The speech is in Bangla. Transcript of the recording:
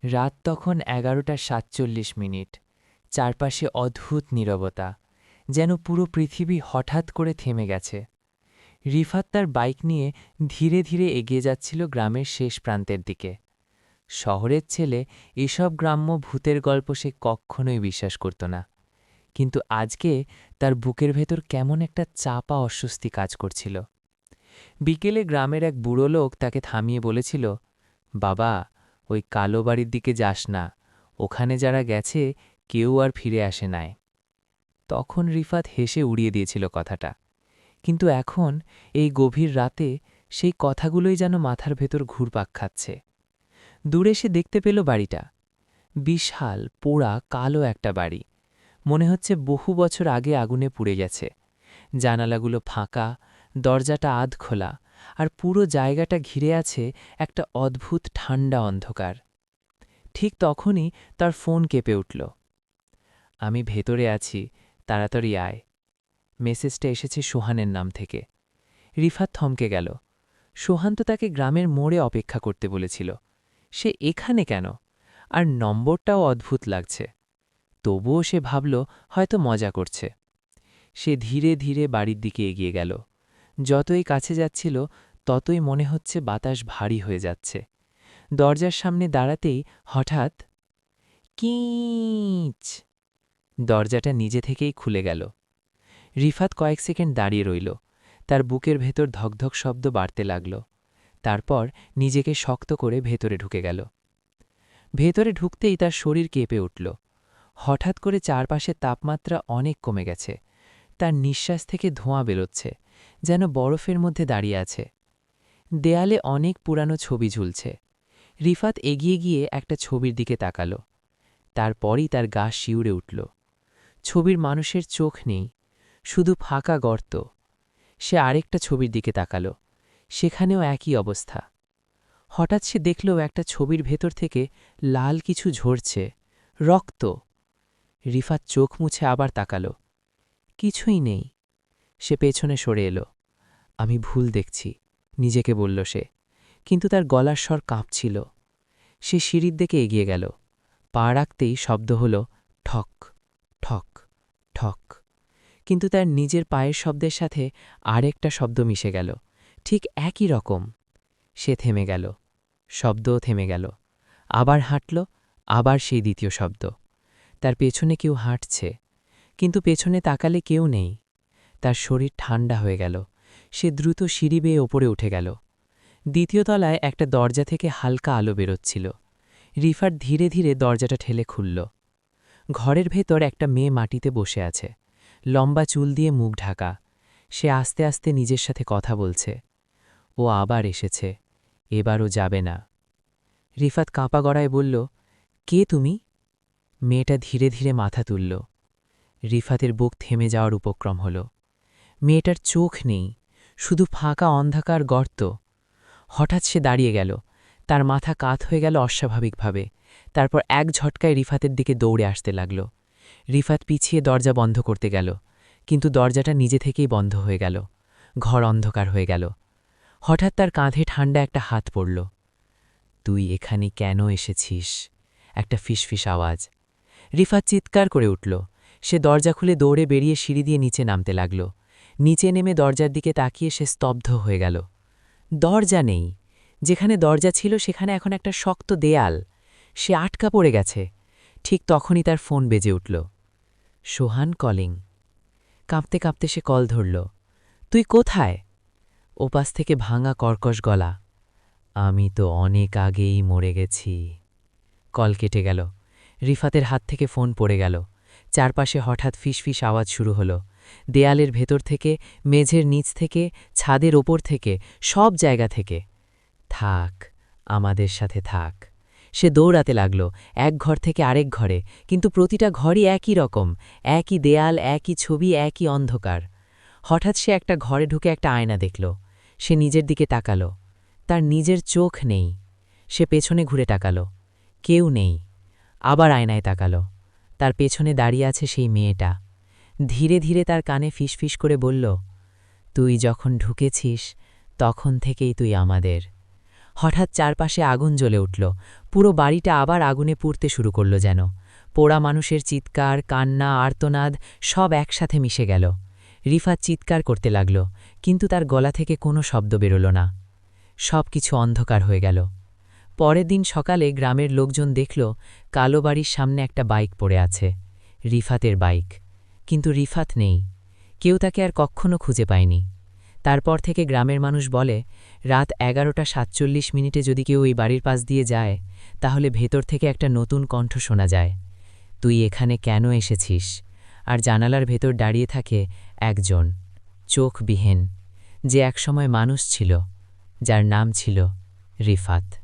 রাত তখন 11:47। চারপাশে অদ্ভুত নীরবতা, যেন পুরো পৃথিবী হঠাৎ করে থেমে গেছে। রিফাত তার বাইক নিয়ে ধীরে ধীরে এগিয়ে যাচ্ছিল গ্রামের শেষ প্রান্তের দিকে। শহরের ছেলে এসব গ্রাম্য ভূতের গল্প সে কখনোই বিশ্বাস করত না, কিন্তু আজকে তার বুকের ভেতর কেমন একটা চাপা অস্বস্তি কাজ করছিল। বিকেলে গ্রামের এক বুড়ো লোক তাকে থামিয়ে বলেছিল, বাবা, ওই কালো বাড়ির দিকে যাস না, ওখানে যারা গেছে কেউ আর ফিরে আসে নাই। তখন রিফাত হেসে উড়িয়ে দিয়েছিল কথাটা, কিন্তু এখন এই গভীর রাতে সেই কথাগুলোই যেন মাথার ভেতর ঘুরপাক খাচ্ছে। দূরে সে দেখতে পেল বাড়িটা, বিশাল পোড়া কালো একটা বাড়ি, মনে হচ্ছে বহু বছর আগে আগুনে পুড়ে গেছে। জানালাগুলো ফাঁকা, দরজাটা আধ খোলা, আর পুরো জায়গাটা ঘিরে আছে একটা অদ্ভুত ঠান্ডা অন্ধকার। ঠিক তখনই তার ফোন কেঁপে উঠল। আমি ভেতরে আছি, তাড়াতাড়ি আয়। মেসেজটা এসেছে সোহানের নাম থেকে। রিফাত থমকে গেল। সোহান তো তাকে গ্রামের মোড়ে অপেক্ষা করতে বলেছিল, সে এখানে কেন? আর নম্বরটাও অদ্ভুত লাগছে। তবুও সে ভাবল হয়তো মজা করছে। সে ধীরে ধীরে বাড়ির দিকে এগিয়ে গেল। যতই কাছে যাচ্ছিল ততই মনে হচ্ছে বাতাস ভারী হয়ে যাচ্ছে। দরজার সামনে দাঁড়াতেই হঠাৎ কিচ! দরজাটা নিজে থেকেই খুলে গেল। রিফাত কয়েক সেকেন্ড দাঁড়িয়ে রইল। তার বুকের ভেতর ধকধক শব্দ বাড়তে লাগল। তারপর নিজেকে শক্ত করে ভেতরে ঢুকে গেল। ভেতরে ঢুকতেই তার শরীর কেঁপে উঠল। হঠাৎ করে চারপাশের তাপমাত্রা অনেক কমে গেছে। তার নিঃশ্বাস থেকে ধোঁয়া বেরোচ্ছে, যেন বরফের মধ্যে দাঁড়িয়ে আছে। দেয়ালে অনেক পুরানো ছবি ঝুলছে। রিফাত এগিয়ে গিয়ে একটা ছবির দিকে তাকাল। তারপরই তার গা শিউরে উঠল। ছবির মানুষের চোখ নেই, শুধু ফাঁকা গর্ত। সে আরেকটা ছবির দিকে তাকাল, সেখানেও একই অবস্থা। হঠাৎ সে দেখল একটা ছবির ভেতর থেকে লাল কিছু ঝরছে, রক্ত। রিফাত চোখ মুছে আবার তাকাল, কিছুই নেই। সে পেছনে সরে এলো। আমি ভুল দেখছি, নিজেকে বলল সে, কিন্তু তার গলার স্বর কাঁপছিল। সে সিঁড়ির দিকে এগিয়ে গেল। পা রাখতেই শব্দ হল ঠক ঠক ঠক, কিন্তু তার নিজের পায়ের শব্দের সাথে আরেকটা শব্দ মিশে গেল, ঠিক একই রকম। সে থেমে গেল, শব্দও থেমে গেল। আবার হাঁটল, আবার সেই দ্বিতীয় শব্দ। তার পেছনে কেউ হাঁটছে, কিন্তু পেছনে তাকালে কেউ নেই। তার শরীর ঠান্ডা হয়ে গেল। সে দ্রুত সিঁড়ি বেয়ে ওপরে উঠে গেল। দ্বিতীয় তলায় একটা দরজা থেকে হালকা আলো বেরোচ্ছিল। রিফাত ধীরে ধীরে দরজাটা ঠেলে খুলল। ঘরের ভেতর একটা মেয়ে মাটিতে বসে আছে, লম্বা চুল দিয়ে মুখ ঢাকা। সে আস্তে আস্তে নিজের সাথে কথা বলছে। ও আবার এসেছে, এবারও যাবে না। রিফাত কাঁপা গড়ায় বলল, কে তুমি? মেয়েটা ধীরে ধীরে মাথা তুলল। রিফাতের বুক থেমে যাওয়ার উপক্রম হল। মেয়েটার চোখ নেই, শুধু ফাঁকা অন্ধকার গর্ত। হঠাৎ সে দাঁড়িয়ে গেল, তার মাথা কাত হয়ে গেল অস্বাভাবিকভাবে। তারপর এক ঝটকায় রিফাতের দিকে দৌড়ে আসতে লাগল। রিফাত পিছিয়ে দরজা বন্ধ করতে গেল, কিন্তু দরজাটা নিজে থেকেই বন্ধ হয়ে গেল। ঘর অন্ধকার হয়ে গেল। হঠাৎ তার কাঁধে ঠান্ডা একটা হাত পড়ল। তুই এখানে কেন এসেছিস? একটা ফিসফিস আওয়াজ। রিফাত চিৎকার করে উঠল। সে দরজা খুলে দৌড়ে বেরিয়ে সিঁড়ি দিয়ে নিচে নামতে লাগল। নিচে নেমে দরজার দিকে তাকিয়ে সে স্তব্ধ হয়ে গেল। দরজা নেই। যেখানে দরজা ছিল সেখানে এখন একটা শক্ত দেয়াল। সে আটকা পড়ে গেছে। ঠিক তখনই তার ফোন বেজে উঠল। সোহান কলিং। কাঁপতে কাঁপতে সে কল ধরল। তুই কোথায়? ওপাশ থেকে ভাঙা কর্কশ গলা। আমি তো অনেক আগেই মরে গেছি। কল কেটে গেল। রিফাতের হাত থেকে ফোন পড়ে গেল। চারপাশে হঠাৎ ফিসফিস আওয়াজ শুরু হলো। দেয়ালের ভেতর থেকে, মেঝের নিচ থেকে, ছাদের ওপর থেকে, সব জায়গা থেকে। থাক, আমাদের সাথে থাক। সে দৌড়াতে লাগল, এক ঘর থেকে আরেক ঘরে, কিন্তু প্রতিটা ঘরই একই রকম, একই দেয়াল, একই ছবি, একই অন্ধকার। হঠাৎ সে একটা ঘরে ঢুকে একটা আয়না দেখল। সে নিজের দিকে তাকাল। তার নিজের চোখ নেই। সে পেছনে ঘুরে তাকাল, কেউ নেই। আবার আয়নায় তাকাল। তার পেছনে দাঁড়িয়ে আছে সেই মেয়েটা। ধীরে ধীরে তার কানে ফিসফিস করে বলল, তুই যখন ঢুকেছিস তখন থেকেই তুই আমাদের। হঠাৎ চারপাশে আগুন জ্বলে উঠল। পুরো বাড়িটা আবার আগুনে পুড়তে শুরু করল যেন। পোড়া মানুষের চিৎকার, কান্না, আর্তনাদ সব একসাথে মিশে গেল। রিফাত চিৎকার করতে লাগল, কিন্তু তার গলা থেকে কোনো শব্দ বেরোল না। সব কিছু অন্ধকার হয়ে গেল। পরের দিন সকালে গ্রামের লোকজন দেখল কালো বাড়ির সামনে একটা বাইক পড়ে আছে। রিফাতের বাইক। কিন্তু রিফাত নেই। কেউ তাকে আর কখনো খুঁজে পায়নি। তারপর থেকে গ্রামের মানুষ বলে, রাত 11:47 যদি কেউ ওই বাড়ির পাশ দিয়ে যায়, তাহলে ভেতর থেকে একটা নতুন কণ্ঠ শোনা যায়, তুই এখানে কেন এসেছিস? আর জানালার ভেতর দাঁড়িয়ে থাকে একজন, চোখবিহীন, যে একসময় মানুষ ছিল, যার নাম ছিল রিফাত।